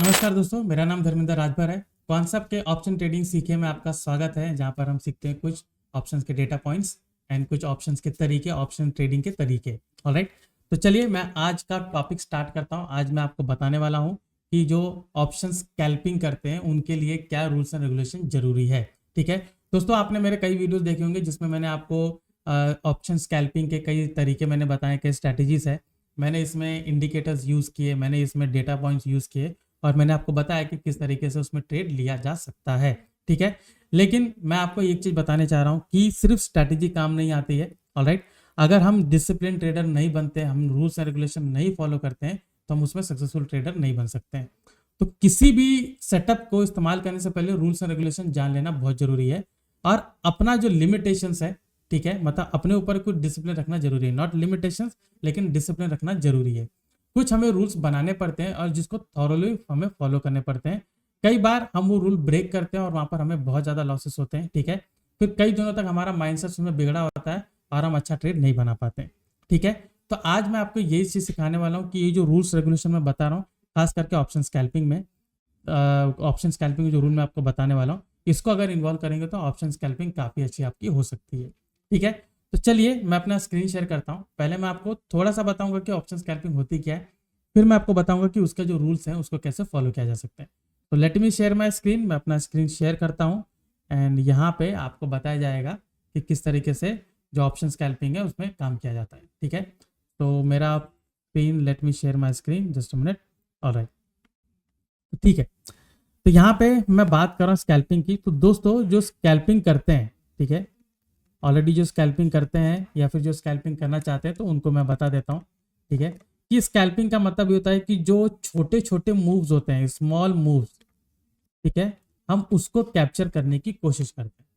नमस्कार दोस्तों, मेरा नाम धर्मेंद्र राजभर है। कॉन्सेप्ट के ऑप्शन ट्रेडिंग सीखे में आपका स्वागत है, जहां पर हम सीखते हैं कुछ ऑप्शंस के डेटा पॉइंट्स एंड कुछ ऑप्शंस के तरीके, ऑप्शन ट्रेडिंग के तरीके। ऑलराइट, तो चलिए मैं आज का टॉपिक स्टार्ट करता हूं। आज मैं आपको बताने वाला हूं कि जो ऑप्शन स्कैल्पिंग करते हैं उनके लिए क्या रूल्स एंड रेगुलेशन जरूरी है। ठीक है दोस्तों, आपने मेरे कई वीडियोज देखे होंगे जिसमें मैंने आपको ऑप्शन स्कैल्पिंग के कई तरीके मैंने बताए, कई स्ट्रैटेजीज है। मैंने इसमें इंडिकेटर्स यूज़ किए, मैंने इसमें डेटा पॉइंट्स यूज़ किए और मैंने आपको बताया कि किस तरीके से उसमें ट्रेड लिया जा सकता है। ठीक है, लेकिन मैं आपको एक चीज़ बताने चाह रहा हूँ कि सिर्फ स्ट्रैटेजी काम नहीं आती है। ऑलराइट, अगर हम डिसिप्लिन ट्रेडर नहीं बनते, हम रूल्स एंड रेगुलेशन नहीं फॉलो करते हैं, तो हम उसमें सक्सेसफुल ट्रेडर नहीं बन सकते हैं। तो किसी भी सेटअप को इस्तेमाल करने से पहले रूल्स एंड रेगुलेशन जान लेना बहुत जरूरी है और अपना जो लिमिटेशंस है, ठीक है, मतलब अपने ऊपर कुछ डिसिप्लिन रखना जरूरी है। नॉट लिमिटेशंस, लेकिन डिसिप्लिन रखना जरूरी है। कुछ हमें रूल्स बनाने पड़ते हैं और जिसको थॉरोली हमें फॉलो करने पड़ते हैं। कई बार हम वो रूल ब्रेक करते हैं और वहां पर हमें बहुत ज्यादा लॉसेस होते हैं। ठीक है, फिर कई दिनों तक हमारा माइंडसेट उसमें बिगड़ा होता है और हम अच्छा ट्रेड नहीं बना पाते हैं। ठीक है, तो आज मैं आपको यही चीज सिखाने वाला हूँ कि ये जो रूल्स रेगुलेशन में बता रहा हूँ, खास करके ऑप्शन स्कैल्पिंग में, ऑप्शन स्कैल्पिंग जो रूल मैं आपको बताने वाला हूँ, इसको अगर इन्वॉल्व करेंगे तो ऑप्शन स्कैल्पिंग काफी अच्छी आपकी हो सकती है। ठीक है, तो चलिए मैं अपना स्क्रीन शेयर करता हूँ। पहले मैं आपको थोड़ा सा बताऊंगा कि ऑप्शन स्कैल्पिंग होती क्या है, फिर मैं आपको बताऊंगा कि उसके जो रूल्स हैं उसको कैसे फॉलो किया जा सकता है। तो let me share my screen. मैं अपना स्क्रीन शेयर करता हूँ एंड यहाँ पे आपको बताया जाएगा कि किस तरीके से जो ऑप्शन स्कैल्पिंग है उसमें काम किया जाता है। ठीक है, तो मेरा screen, let me share my screen, just a minute. Alright, ठीक है, तो यहाँ पे मैं बात कर रहा हूँ स्कैल्पिंग की। तो दोस्तों जो स्कैल्पिंग करते हैं, ठीक है, ऑलरेडी जो स्कैल्पिंग करते हैं या फिर जो स्कैल्पिंग करना चाहते हैं, तो उनको मैं बता देता हूँ। ठीक है, कि स्कैल्पिंग का मतलब ये होता है कि जो छोटे छोटे मूव्स होते हैं, स्मॉल मूव्स, ठीक है, हम उसको कैप्चर करने की कोशिश करते हैं।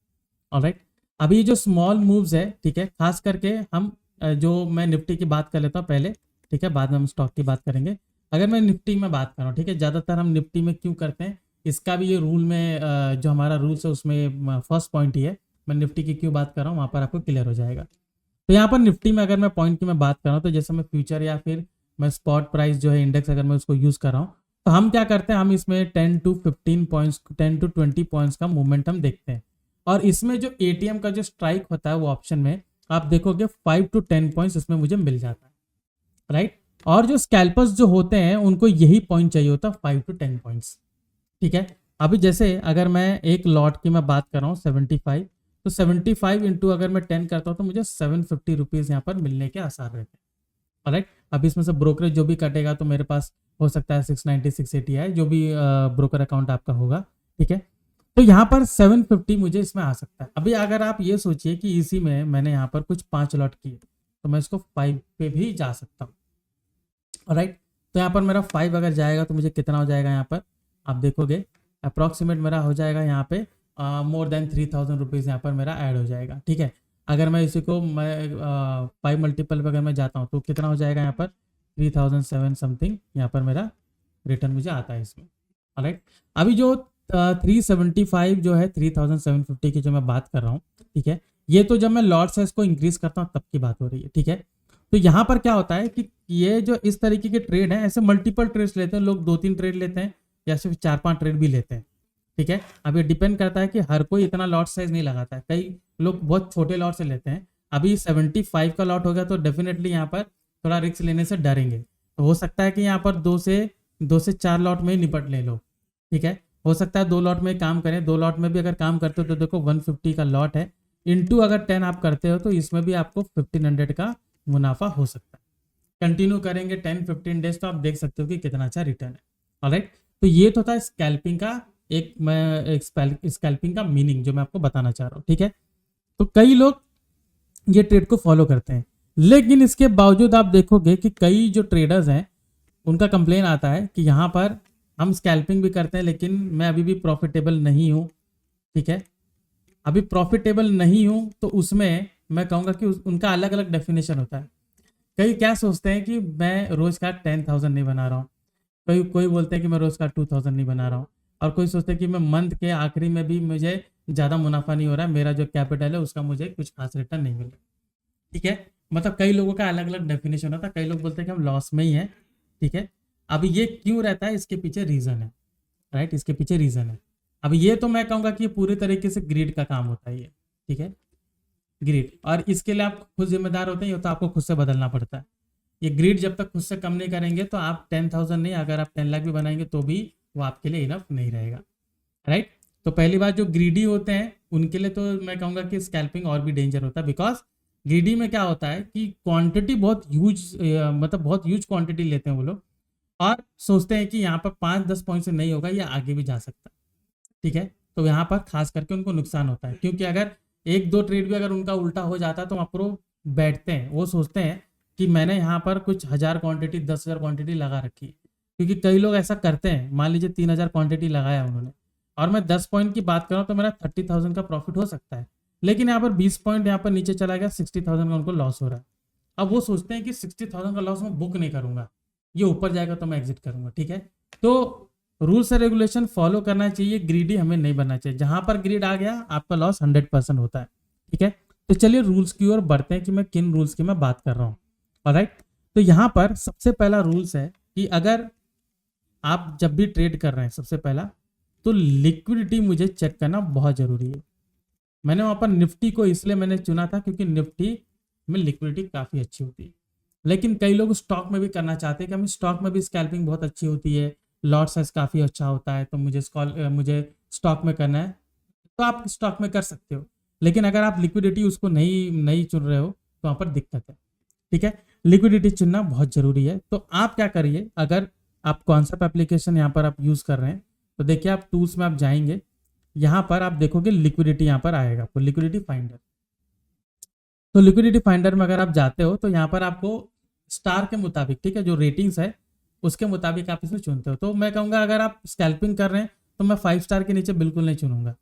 ऑलराइट, अभी जो स्मॉल मूव्स है, ठीक है, खास करके हम जो मैं निफ्टी की बात कर लेता हूँ पहले, ठीक है, बाद में हम स्टॉक की बात करेंगे। अगर मैं निफ्टी में बात कर रहा हूँ, ठीक है, ज़्यादातर हम निफ्टी में क्यों करते हैं, इसका भी ये रूल में जो हमारा रूल्स है उसमें फर्स्ट पॉइंट ही है। मैं निफ्टी की क्यों बात कर रहा हूँ वहाँ पर आपको क्लियर हो जाएगा। तो यहाँ पर निफ्टी में अगर मैं पॉइंट की मैं बात कर रहा हूँ, तो जैसे मैं फ्यूचर या फिर मैं स्पॉट प्राइस जो है इंडेक्स, अगर मैं उसको यूज़ कर रहा हूँ, तो हम क्या करते हैं, हम इसमें 10 टू 15 पॉइंट्स, 10 टू 20 पॉइंट्स का मूवमेंट हम देखते हैं। और इसमें जो एटीएम का जो स्ट्राइक होता है वो ऑप्शन में आप देखोगे 5 टू 10 पॉइंट्स इसमें मुझे मिल जाता है। राइट, और जो स्कैल्पर्स जो होते हैं उनको यही पॉइंट चाहिए होता है, 5 टू 10 पॉइंट्स। ठीक है, अभी जैसे अगर मैं एक लॉट की मैं बात कर रहा हूँ 75, तो 75 इंटू अगर मैं 10 करता हूँ तो मुझे 750 रुपीज़ यहाँ पर मिलने के आसार रहते हैं। राइट, अब इसमें से ब्रोकरेज जो भी कटेगा तो मेरे पास हो सकता है 690 680 है, जो भी ब्रोकर अकाउंट आपका होगा। ठीक है, तो यहाँ पर 750 मुझे इसमें आ सकता है। अभी अगर आप ये सोचिए कि इसी में मैंने यहाँ पर कुछ 5 लॉट किए, तो मैं इसको 5 पे भी जा सकता हूँ। राइट, तो यहाँ पर मेरा 5 अगर जाएगा तो मुझे कितना हो जाएगा, यहाँ पर आप देखोगे अप्रॉक्सीमेट मेरा हो जाएगा यहाँ पे मोर देन 3000 रुपीज़ यहाँ पर मेरा ऐड हो जाएगा। ठीक है, अगर मैं इसी को मैं 5 मल्टीपल पे अगर मैं जाता हूँ तो कितना हो जाएगा, यहाँ पर 3007 समथिंग यहाँ पर मेरा रिटर्न मुझे आता है इसमें। राइट, अभी जो 375 जो है 3750 की जो मैं बात कर रहा हूँ, ठीक है, ये तो जब मैं लॉट साइज को इंक्रीज करता हूँ तब की बात हो रही है। ठीक है, तो यहाँ पर क्या होता है कि ये जो इस तरीके के ट्रेड हैं, ऐसे मल्टीपल ट्रेड्स लेते हैं लोग, 2-3 ट्रेड लेते हैं या सिर्फ 4-5 ट्रेड भी लेते हैं। ठीक है, अब ये डिपेंड करता है कि हर कोई इतना लॉट साइज नहीं लगाता है, कई लोग बहुत छोटे लॉट से लेते हैं। अभी 75 का लॉट हो गया तो डेफिनेटली यहाँ पर थोड़ा रिस्क लेने से डरेंगे, तो हो सकता है कि यहाँ पर 2 से 4 लॉट में ही निपट ले लो। ठीक है, हो सकता है 2 लॉट में काम करें, 2 लॉट में भी अगर काम करते हो तो देखो 150 का लॉट है, इंटू अगर 10 आप करते हो तो इसमें भी आपको 1500 का मुनाफा हो सकता है। कंटिन्यू करेंगे 10-15 डेज तो आप देख सकते हो कि कितना अच्छा रिटर्न है। ऑलराइट, तो ये तो था स्कैल्पिंग का एक स्कैल्पिंग का मीनिंग जो मैं आपको बताना चाह रहा हूँ। ठीक है, तो कई लोग ये ट्रेड को फॉलो करते हैं, लेकिन इसके बावजूद आप देखोगे कि कई जो ट्रेडर्स हैं उनका कंप्लेन आता है कि यहाँ पर हम स्कैल्पिंग भी करते हैं लेकिन मैं अभी भी प्रॉफिटेबल नहीं हूँ। ठीक है, अभी प्रॉफिटेबल नहीं हूँ तो उसमें मैं कहूँगा कि उनका अलग अलग डेफिनेशन होता है। कई क्या सोचते हैं कि मैं रोज का 10,000 नहीं बना रहा हूँ, कोई बोलते हैं कि मैं रोज का 2,000 नहीं बना रहा हूँ, और कोई सोचते हैं कि मैं मंथ के आखिरी में भी मुझे ज़्यादा मुनाफा नहीं हो रहा है, मेरा जो कैपिटल है उसका मुझे कुछ खास रिटर्न नहीं मिल रहा। ठीक है, मतलब कई लोगों का अलग अलग डेफिनेशन होता है। कई लोग बोलते हैं कि हम लॉस में ही हैं। ठीक है, अब ये क्यों रहता है, इसके पीछे रीजन है, राइट, इसके पीछे रीजन है। अब ये तो मैं कहूँगा कि ये पूरी तरीके से ग्रिड का काम होता है ये, ठीक है, ग्रिड, और इसके लिए आप खुद जिम्मेदार होते हैं, ये तो आपको खुद से बदलना पड़ता है। ये ग्रिड जब तक खुद से कम नहीं करेंगे तो आप 10,000 नहीं, अगर आप 10 लाख भी बनाएंगे तो भी वो आपके लिए इनफ नहीं रहेगा, राइट। तो पहली बात, जो ग्रीडी होते हैं उनके लिए तो मैं कहूँगा कि स्कैल्पिंग और भी डेंजर होता है, बिकॉज ग्रीडी में क्या होता है कि क्वांटिटी बहुत ह्यूज, मतलब बहुत ह्यूज क्वांटिटी लेते हैं वो लोग, और सोचते हैं कि यहाँ पर 5-10 पॉइंट से नहीं होगा, या आगे भी जा सकता है, ठीक है। तो यहाँ पर खास करके उनको नुकसान होता है, क्योंकि अगर एक दो ट्रेड भी अगर उनका उल्टा हो जाता है तो वहाँ पर वो बैठते हैं, वो सोचते हैं कि मैंने यहाँ पर कुछ 1000 क्वांटिटी 10,000 क्वांटिटी लगा रखी है, क्योंकि कई लोग ऐसा करते हैं। मान लीजिए 3,000 क्वांटिटी लगाया उन्होंने, और मैं 10 पॉइंट की बात कर रहा हूँ तो मेरा 30,000 का प्रॉफिट हो सकता है, लेकिन यहाँ पर 20 पॉइंट यहाँ पर नीचे चला गया, 60,000 का उनको लॉस हो रहा है। अब वो सोचते हैं कि 60,000 का लॉस मैं बुक नहीं करूंगा, ये ऊपर जाएगा तो मैं एग्जिट करूंगा, ठीक है। तो रूल्स एंड रेगुलेशन फॉलो करना चाहिए, ग्रीडी हमें नहीं बनना चाहिए। जहां पर ग्रीड आ गया आपका लॉस 100% होता है, ठीक है। तो चलिए रूल्स की ओर बढ़ते हैं कि मैं किन रूल्स की मैं बात कर रहा हूँ, ऑलराइट। तो यहाँ पर सबसे पहला रूल्स है कि अगर आप जब भी ट्रेड कर रहे हैं, सबसे पहला तो लिक्विडिटी मुझे चेक करना बहुत जरूरी है। मैंने वहां पर निफ्टी को इसलिए मैंने चुना था क्योंकि निफ्टी में लिक्विडिटी काफ़ी अच्छी होती है, लेकिन कई लोग स्टॉक में भी करना चाहते हैं कि हमें स्टॉक में भी स्कैल्पिंग बहुत अच्छी होती है, लॉट साइज काफ़ी अच्छा होता है, तो मुझे स्टॉक में करना है, तो आप स्टॉक में कर सकते हो। लेकिन अगर आप लिक्विडिटी उसको नहीं नहीं चुन रहे हो तो वहाँ पर दिक्कत है, ठीक है। लिक्विडिटी चुनना बहुत जरूरी है। तो आप क्या करिए, अगर आप कॉन्सेप्ट एप्लीकेशन यहाँ पर आप यूज़ कर रहे हैं तो देखिए, आप टूल्स में आप जाएंगे, यहाँ पर आप देखोगे लिक्विडिटी यहाँ पर आएगा, तो लिक्विडिटी फाइंडर। तो लिक्विडिटी फाइंडर में अगर आप जाते हो तो यहाँ पर आपको स्टार के मुताबिक, ठीक है, जो रेटिंग्स है उसके मुताबिक आप इसमें चुनते हो। तो मैं कहूँगा अगर आप स्कैल्पिंग कर रहे हैं तो मैं 5 स्टार के नीचे बिल्कुल नहीं चुनूंगा।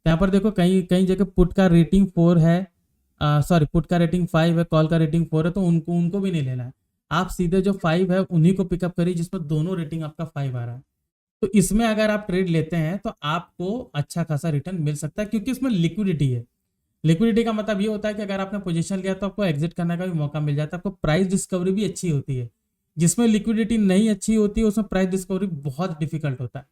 यहाँ पर देखो कहीं कहीं जगह पुट का रेटिंग 4 है, सॉरी पुट का रेटिंग 5 है, कॉल का रेटिंग 4 है, तो उनको भी नहीं लेना है। आप सीधे जो 5 है उन्हीं को पिकअप करिए जिसमें दोनों रेटिंग आपका 5 आ रहा है। तो इसमें अगर आप ट्रेड लेते हैं तो आपको अच्छा खासा रिटर्न मिल सकता है, क्योंकि इसमें लिक्विडिटी है। लिक्विडिटी का मतलब ये होता है कि अगर आपने पोजीशन लिया तो आपको एग्जिट करने का भी मौका मिल जाता है, आपको प्राइस डिस्कवरी भी अच्छी होती है। जिसमें लिक्विडिटी नहीं अच्छी होती है उसमें प्राइस डिस्कवरी बहुत डिफिकल्ट होता है,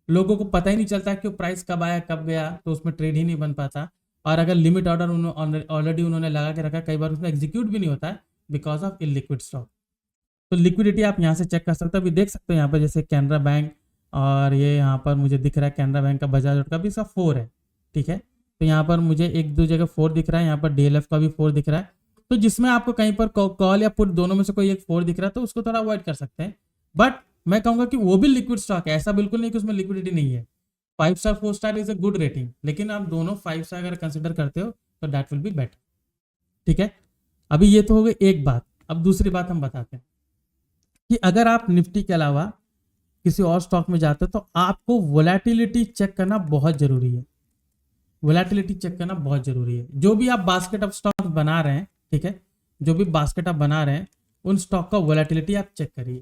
लोगों को पता ही नहीं चलता कि प्राइस कब आया कब गया, तो उसमें ट्रेड ही नहीं बन पाता। और अगर लिमिट ऑर्डर ऑलरेडी उन्होंने लगा के रखा, कई बार उसमें एग्जीक्यूट भी नहीं होता है बिकॉज ऑफ इलिक्विड स्टॉक। तो लिक्विडिटी आप यहाँ से चेक कर सकते हो। अभी देख सकते हो यहाँ पर जैसे कैनरा बैंक, और ये यहाँ पर मुझे दिख रहा है कैनरा बैंक का, बजाज का भी इसका 4 है, ठीक है। तो यहाँ पर मुझे एक दो जगह 4 दिख रहा है, यहाँ पर डीएलएफ का भी 4 दिख रहा है। तो जिसमें आपको कहीं पर कॉल या पुट दोनों में से कोई एक 4 दिख रहा है तो उसको थोड़ा अवॉइड कर सकते हैं। बट मैं कहूँगा कि वो भी लिक्विड स्टॉक है, ऐसा बिल्कुल नहीं कि उसमें लिक्विडिटी नहीं है। 5 star 4 star is a good rating, लेकिन आप दोनों 5 स्टार अगर कंसिडर करते हो तो दैट विल बी बेटर, ठीक है। अभी ये तो हो गई एक बात। अब दूसरी बात हम बताते हैं कि अगर आप निफ्टी के अलावा किसी और स्टॉक में जाते हो तो आपको वोलेटिलिटी चेक करना बहुत जरूरी है। वोलेटिलिटी चेक करना बहुत जरूरी है। जो भी आप बास्केट ऑफ स्टॉक बना रहे हैं, ठीक है, जो भी बास्केट आप बना रहे हैं उन स्टॉक का वोलेटिलिटी आप चेक करिए,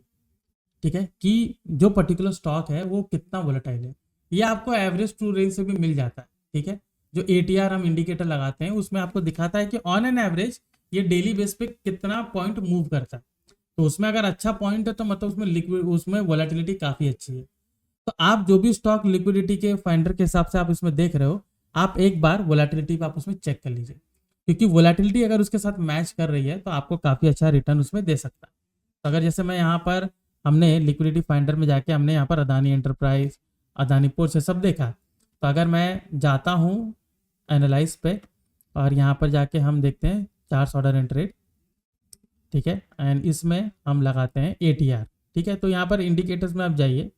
ठीक है, कि जो पर्टिकुलर स्टॉक है वो कितना वोलेटाइल है। ये आपको एवरेज ट्रू रेंज से भी मिल जाता है, ठीक है। जो एटीआर हम इंडिकेटर लगाते हैं उसमें आपको दिखाता है कि ऑन एन एवरेज ये डेली बेस पे कितना पॉइंट मूव करता है। तो उसमें अगर अच्छा पॉइंट है तो मतलब उसमें वोलेटिलिटी काफी अच्छी है। तो आप जो भी स्टॉक लिक्विडिटी के फाइंडर के हिसाब से आप इसमें देख रहे हो, आप एक बार वोलेटिलिटी आप उसमें चेक कर लीजिए, क्योंकि वोलेटिलिटी अगर उसके साथ मैच कर रही है तो आपको काफी अच्छा रिटर्न उसमें दे सकता है। तो अगर जैसे मैं यहाँ पर हमने लिक्विडिटी फाइंडर में जाके हमने यहाँ पर अदानी एंटरप्राइज, अदानी पोर्ट्स से सब देखा। तो अगर मैं जाता हूँ एनालाइज पे और यहाँ पर जाके हम देखते हैं चार्ट्स ऑर्डर एंड ट्रेड, ठीक है, एंड इसमें हम लगाते हैं एटीआर, ठीक है। तो यहाँ पर इंडिकेटर्स में आप जाइए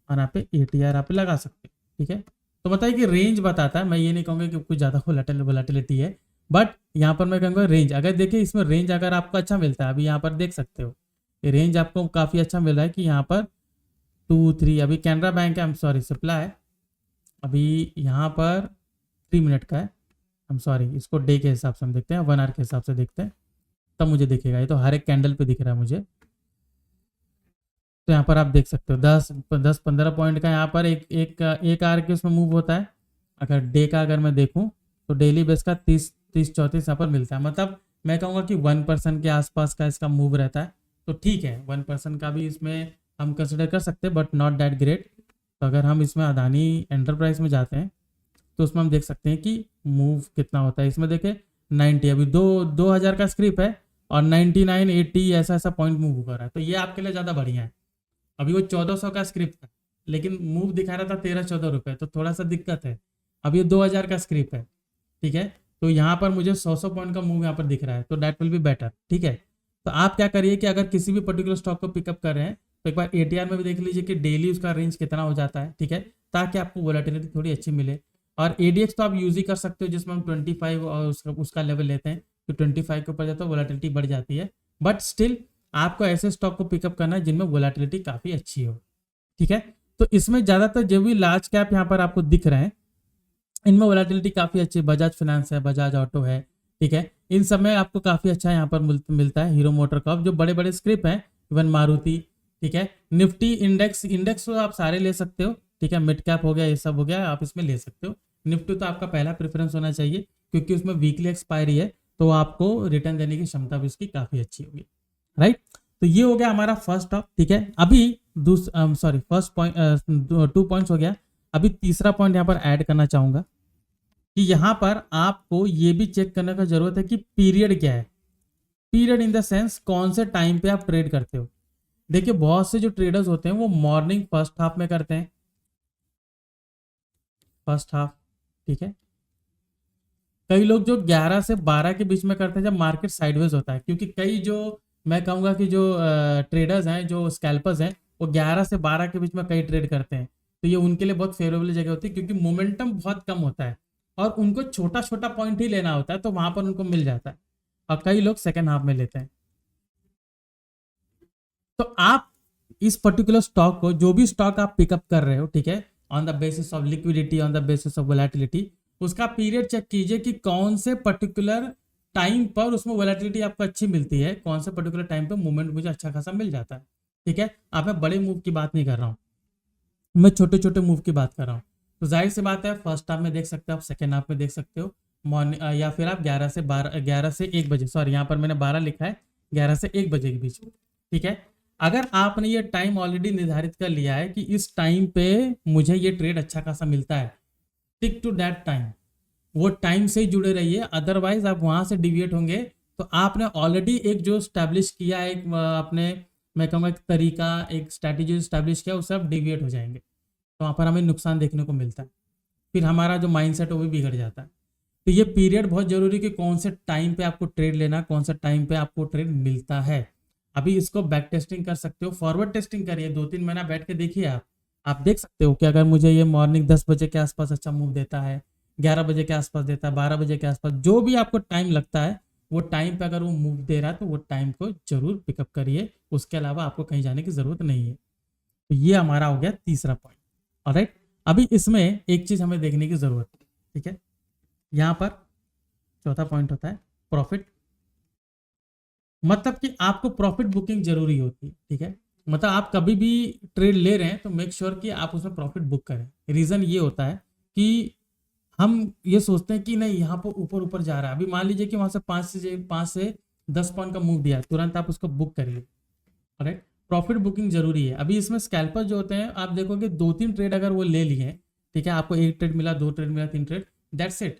और यहाँ पे एटीआर आप लगा सकते हैं, ठीक है। तो बताइए कि रेंज बताता है, मैं ये नहीं कहूँगा कि कुछ ज़्यादा वोलेटिलिटी है, बट यहाँ पर मैं कहूँगा रेंज। अगर देखिए इसमें रेंज अगर आपको अच्छा मिलता है, अभी यहाँ पर देख सकते हो ये रेंज आपको काफ़ी अच्छा मिल रहा है कि यहाँ पर 2-3, अभी कैनरा बैंक है, सॉरी सिप्ला है, अभी यहाँ पर 3 मिनट का है, सॉरी इसको डे के हिसाब से हम देखते हैं, 1 आवर के हिसाब से देखते हैं तब मुझे दिखेगा। ये तो हर एक कैंडल पे दिख रहा है मुझे। तो यहाँ पर आप देख सकते हो 10-15 पॉइंट का यहाँ पर एक आवर के उसमें मूव होता है। अगर डे का अगर मैं देखूँ तो डेली बेस का 30-34 यहाँ पर मिलता है। मतलब मैं कहूँगा कि 1% के आसपास का इसका मूव रहता है, तो ठीक है, 1% का भी इसमें हम कंसिडर कर सकते हैं, बट नॉट दैट ग्रेट। तो अगर हम इसमें अदानी एंटरप्राइज में जाते हैं तो उसमें हम देख सकते हैं कि मूव कितना होता है। इसमें देखें 90, अभी 2000 का स्क्रिप है और 99, 80 ऐसा ऐसा पॉइंट मूव कर रहा है, तो ये आपके लिए ज़्यादा बढ़िया है। अभी वो 1400 का स्क्रिप्ट था लेकिन मूव दिखा रहा था 13-14 रुपये, तो थोड़ा सा दिक्कत है। अब ये 2000 का स्क्रिप्ट है, ठीक है, तो यहाँ पर मुझे 100 पॉइंट का मूव यहाँ पर दिख रहा है, तो दैट विल बी बेटर, ठीक है। तो आप क्या करिए कि अगर किसी भी पर्टिकुलर स्टॉक को पिकअप कर रहे हैं तो एक बार एटीआर में भी देख लीजिए कि डेली उसका रेंज कितना हो जाता है, ठीक है, ताकि आपको वोलेटिलिटी थोड़ी अच्छी मिले। और एडीएक्स तो आप यूज ही कर सकते हो जिसमें हम 25 और उसका लेवल लेते हैं, तो 25 के ऊपर जाता है वोलेटिलिटी बढ़ जाती है। बट स्टिल आपको ऐसे स्टॉक को पिकअप करना है जिनमें वोलेटिलिटी काफ़ी अच्छी हो, ठीक है। तो इसमें ज़्यादातर जो भी लार्ज कैप यहाँ पर आपको दिख रहे हैं इनमें वोलेटिलिटी काफ़ी अच्छी, बजाज फाइनेंस है, बजाज ऑटो है, ठीक है, इन सब में आपको काफ़ी अच्छा यहाँ पर मिलता है। हीरो मोटर कॉर्प, जो बड़े बड़े स्क्रिप हैं, इवन मारुति, ठीक है। निफ्टी इंडेक्स तो आप सारे ले सकते हो, ठीक है, मिड कैप हो गया, ये सब हो गया, आप इसमें ले सकते हो। निफ्टी तो आपका पहला प्रेफरेंस होना चाहिए क्योंकि उसमें वीकली एक्सपायरी है, तो आपको रिटर्न देने की क्षमता भी उसकी काफ़ी अच्छी होगी, राइट। तो ये हो गया हमारा फर्स्ट टॉप, ठीक है। अभी फर्स्ट पॉइंट 2 पॉइंट्स हो गया। अभी तीसरा पॉइंट यहाँ पर ऐड करना चाहूंगा कि यहाँ पर आपको ये भी चेक करने का जरूरत है कि पीरियड क्या है। पीरियड इन द सेंस कौन से टाइम पे आप ट्रेड करते हो। देखिए बहुत से जो ट्रेडर्स होते हैं वो मॉर्निंग फर्स्ट हाफ में करते हैं, फर्स्ट हाफ, ठीक है। कई लोग जो 11 से 12 के बीच में करते हैं जब मार्केट साइडवेज होता है, क्योंकि कई जो मैं कहूँगा कि जो ट्रेडर्स हैं, जो स्कैल्पर्स हैं, वो 11 से 12 के बीच में कई ट्रेड करते हैं, तो ये उनके लिए बहुत फेवरेबल जगह होती है क्योंकि मोमेंटम बहुत कम होता है और उनको छोटा छोटा पॉइंट ही लेना होता है, तो वहां पर उनको मिल जाता है। और कई लोग सेकेंड हाफ में लेते हैं। तो आप इस पर्टिकुलर स्टॉक को, जो भी स्टॉक आप पिकअप कर रहे हो, ठीक है, on the basis of liquidity, on the basis of volatility, उसका पीरियड चेक कीजिए कि कौन से पर्टिकुलर टाइम पर उसमें वोलेटिलिटी आपको अच्छी मिलती है, कौन से पर्टिकुलर टाइम पर मूवमेंट मुझे अच्छा खासा मिल जाता है, ठीक है। आप मैं बड़े मूव की बात नहीं कर रहा हूँ, मैं छोटे छोटे मूव की बात कर रहा हूँ। तो जाहिर सी बात है फर्स्ट हाफ में देख सकते हो आप, सेकेंड हाफ में देख सकते हो, मॉर्निंग या फिर आप 11 से 1 बजे, सॉरी यहाँ पर मैंने 12 लिखा है, 11 से 1 बजे के बीच में, ठीक है। अगर आपने ये टाइम ऑलरेडी निर्धारित कर लिया है कि इस टाइम पे मुझे ये ट्रेड अच्छा खासा मिलता है, टिक टू दैट टाइम, वो टाइम से ही जुड़े रहिए, अदरवाइज आप वहां से डिविएट होंगे तो आपने ऑलरेडी एक जो स्टैब्लिश किया है, एक आपने, मैं कहूँगा एक तरीका, एक स्ट्रैटेजी स्टैब्लिश किया, उससे आप डिविएट हो जाएंगे, तो वहाँ पर हमें नुकसान देखने को मिलता है, फिर हमारा जो माइंडसेट है वो भी बिगड़ जाता है। तो ये पीरियड बहुत जरूरी है कि कौन से टाइम पे आपको ट्रेड लेना, कौन सा टाइम पे आपको ट्रेड मिलता है। अभी इसको बैक टेस्टिंग कर सकते हो, फॉरवर्ड टेस्टिंग करिए, 2-3 महीना बैठ के देखिए आप देख सकते हो कि अगर मुझे ये मॉर्निंग 10 बजे के आसपास अच्छा मूव देता है, 11 बजे के आसपास देता है, 12 बजे के आसपास, जो भी आपको टाइम लगता है वो टाइम पे अगर वो मूव दे रहा है तो वो टाइम को जरूर पिकअप करिए, उसके अलावा आपको कहीं जाने की जरूरत नहीं है। तो ये हमारा हो गया तीसरा पॉइंट, ऑलराइट। अभी इसमें एक चीज हमें देखने की जरूरत है, ठीक है, यहाँ पर चौथा पॉइंट होता है प्रॉफिट, मतलब कि आपको प्रॉफिट बुकिंग जरूरी होती है, ठीक है। मतलब आप कभी भी ट्रेड ले रहे हैं तो मेक श्योर कि आप उसमें प्रॉफिट बुक करें। रीजन ये होता है कि हम ये सोचते हैं कि नहीं यहाँ पर ऊपर ऊपर जा रहा है, अभी मान लीजिए कि वहां से 5 से 10 पॉइंट का मूव दिया, तुरंत आप उसको बुक करिए, राइट। प्रॉफिट बुकिंग जरूरी है। अभी इसमें स्कैल्पर जो होते हैं आप देखोगे 2-3 ट्रेड अगर वो ले लिए, ठीक है, आपको 1 ट्रेड मिला, 2 ट्रेड मिला, 3 ट्रेड, दैट्स इट,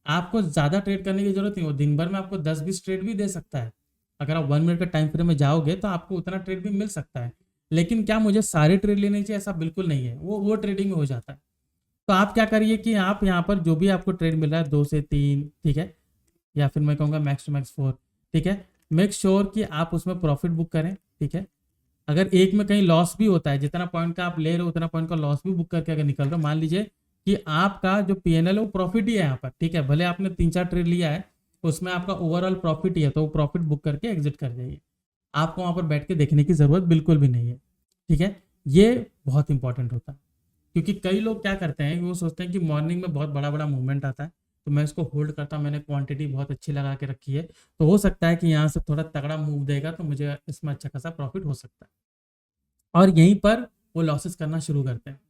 आपको ज्यादा ट्रेड करने की जरूरत नहीं। वो दिन भर में आपको 10-20 ट्रेड भी दे सकता है, अगर आप 1 मिनट का टाइम फ्रेम में जाओगे तो आपको उतना ट्रेड भी मिल सकता है। लेकिन क्या मुझे सारे ट्रेड लेने चाहिए, ऐसा बिल्कुल नहीं है, वो ट्रेडिंग में हो जाता है। तो आप क्या करिए कि आप यहाँ पर जो भी आपको ट्रेड मिल रहा है 2 से 3, ठीक है, या फिर मैं कहूँगा मैक्स टू मैक्स 4, ठीक है, मेक श्योर कि आप उसमें प्रॉफिट बुक करें, ठीक है। अगर एक में कहीं लॉस भी होता है, जितना पॉइंट का आप ले रहे हो उतना पॉइंट का लॉस भी बुक करके अगर निकल रहे हो, मान लीजिए कि आपका जो पीएनएल है वो प्रॉफिट ही है यहाँ पर, ठीक है, भले आपने 3-4 ट्रेड लिया है उसमें आपका ओवरऑल प्रॉफिट ही है, तो वो प्रॉफिट बुक करके एग्जिट कर जाइए, आपको वहां पर बैठ के देखने की जरूरत बिल्कुल भी नहीं है, ठीक है। ये बहुत इंपॉर्टेंट होता है क्योंकि कई लोग क्या करते हैं, वो सोचते हैं कि मॉर्निंग में बहुत बड़ा बड़ा मूवमेंट आता है तो मैं इसको होल्ड करता हूँ, मैंने क्वांटिटी बहुत अच्छी लगा के रखी है, तो हो सकता है कि यहाँ से थोड़ा तगड़ा मूव देगा तो मुझे इसमें अच्छा खासा प्रॉफिट हो सकता है, और यहीं पर वो लॉसेस करना शुरू करते हैं,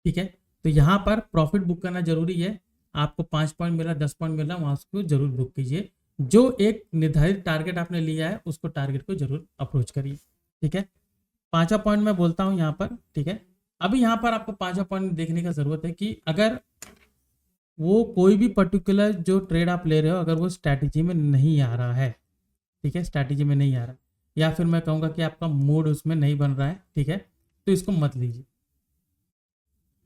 ठीक है। तो यहाँ पर प्रॉफिट बुक करना जरूरी है। आपको 5 पॉइंट मिला, 10 पॉइंट मिला, वहां उसको जरूर बुक कीजिए। जो एक निर्धारित टारगेट आपने लिया है उसको टारगेट को जरूर अप्रोच करिए। ठीक है, 5वां पॉइंट मैं बोलता हूं यहाँ पर। ठीक है, अभी यहाँ पर आपको 5वां पॉइंट देखने का जरूरत है कि अगर वो कोई भी पर्टिकुलर जो ट्रेड आप ले रहे हो अगर वो स्ट्रैटेजी में नहीं आ रहा है, ठीक है, स्ट्रैटेजी में नहीं आ रहा है, या फिर मैं कहूँगा कि आपका मूड उसमें नहीं बन रहा है, ठीक है, तो इसको मत लीजिए।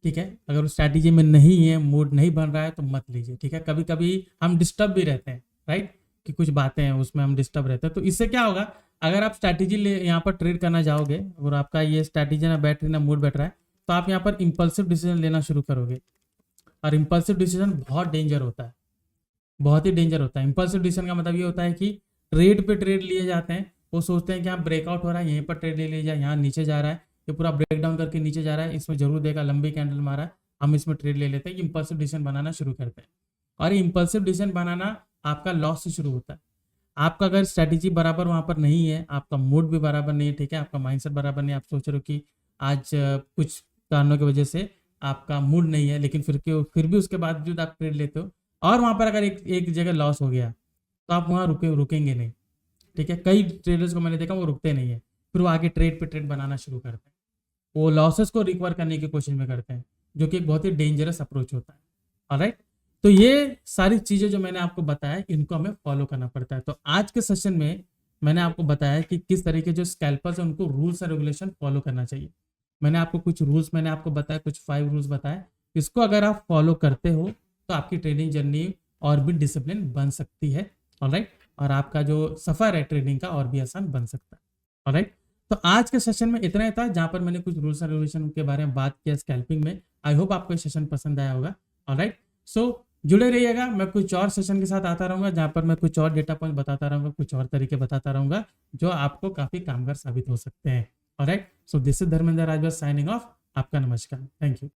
ठीक है, अगर स्ट्रैटेजी में नहीं है, मूड नहीं बन रहा है तो मत लीजिए। ठीक है, कभी कभी हम डिस्टर्ब भी रहते हैं, राइट, कि कुछ बातें हैं उसमें हम डिस्टर्ब रहते हैं, तो इससे क्या होगा, अगर आप स्ट्रैटेजी ले यहाँ पर ट्रेड करना जाओगे और आपका ये स्ट्रैटेजी ना बैठ रही ना मूड बैठ रहा है, तो आप यहाँ पर इंपल्सिव डिसीजन लेना शुरू करोगे। और इंपल्सिव डिसीजन बहुत डेंजर होता है, बहुत ही डेंजर होता है। इंपल्सिव डिसीजन का मतलब ये होता है कि ट्रेड पे ट्रेड लिए जाते हैं, वो सोचते हैं कि यहाँ ब्रेकआउट हो रहा है, यहीं पर ट्रेड ले लिया जाए, यहाँ नीचे जा रहा है, ये पूरा ब्रेक डाउन करके नीचे जा रहा है, इसमें जरूर देगा, लंबी कैंडल मारा है, हम इसमें ट्रेड ले लेते हैं। इंपल्सिव डिसीजन बनाना शुरू करते हैं, और इंपल्सिव डिसीजन बनाना आपका लॉस से शुरू होता है। आपका अगर स्ट्रैटेजी बराबर वहाँ पर नहीं है, आपका मूड भी बराबर नहीं है, ठीक है, आपका माइंडसेट बराबर नहीं है, आप सोच रहे हो कि आज कुछ कारणों की वजह से आपका मूड नहीं है, लेकिन फिर भी उसके बावजूद आप ट्रेड लेते हो, और वहाँ पर अगर एक जगह लॉस हो गया तो आप वहाँ रुकेंगे नहीं। ठीक है, कई ट्रेडर्स को मैंने देखा वो रुकते नहीं है, फिर वो आगे ट्रेड पे ट्रेड बनाना शुरू करते हैं, वो लॉसेस को रिकवर करने की कोशिश में करते हैं, जो कि एक बहुत ही डेंजरस अप्रोच होता है। ऑलराइट, तो ये सारी चीजें जो मैंने आपको बताया इनको हमें फॉलो करना पड़ता है। तो आज के सेशन में मैंने आपको बताया कि किस तरीके जो स्कैल्पर्स है उनको रूल्स और रेगुलेशन फॉलो करना चाहिए। मैंने आपको कुछ रूल्स मैंने आपको बताया, कुछ 5 रूल्स बताए, इसको अगर आप फॉलो करते हो तो आपकी ट्रेडिंग जर्नी और भी डिसिप्लिन बन सकती है। ऑलराइट, और आपका जो सफर है ट्रेडिंग का और भी आसान बन सकता है। ऑलराइट, तो आज के सेशन में इतना ही था, जहां पर मैंने कुछ रूल्स एंड रेगुलेशन के बारे में बात किया स्कैल्पिंग में। आई होप आपको ये सेशन पसंद आया होगा। ऑलराइट, सो जुड़े रहिएगा, मैं कुछ और सेशन के साथ आता रहूंगा, जहां पर मैं कुछ और डेटा पॉइंट बताता रहूंगा, कुछ और तरीके बताता रहूंगा जो आपको काफी कामगार साबित हो सकते हैं। Alright, so this is Dharmendra Rajbhar signing off. आपका नमस्कार, थैंक यू।